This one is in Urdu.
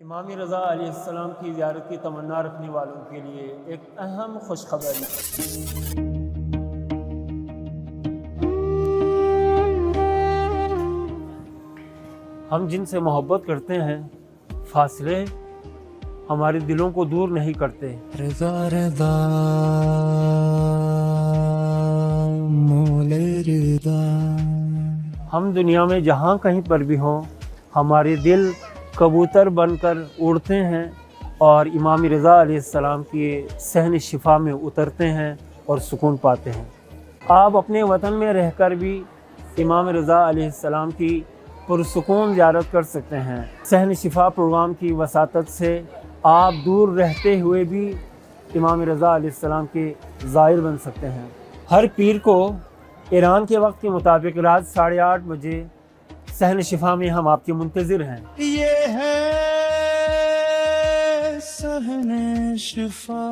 امام رضا علیہ السلام کی زیارت کی تمنا رکھنے والوں کے لیے ایک اہم خوشخبری۔ ہم جن سے محبت کرتے ہیں فاصلے ہمارے دلوں کو دور نہیں کرتے۔ رضا رضا مولے رضا، ہم دنیا میں جہاں کہیں پر بھی ہوں ہمارے دل کبوتر بن کر اڑتے ہیں اور امام رضا علیہ السلام کی صحن شفا میں اترتے ہیں اور سکون پاتے ہیں۔ آپ اپنے وطن میں رہ کر بھی امام رضا علیہ السلام کی پرسکون زیارت کر سکتے ہیں۔ صحن شفا پروگرام کی وساطت سے آپ دور رہتے ہوئے بھی امام رضا علیہ السلام کے زائر بن سکتے ہیں۔ ہر پیر کو ایران کے وقت کے مطابق رات 8:30 بجے صحن شفا میں ہم آپ کے منتظر ہیں۔ یہ ہے صحن شفا۔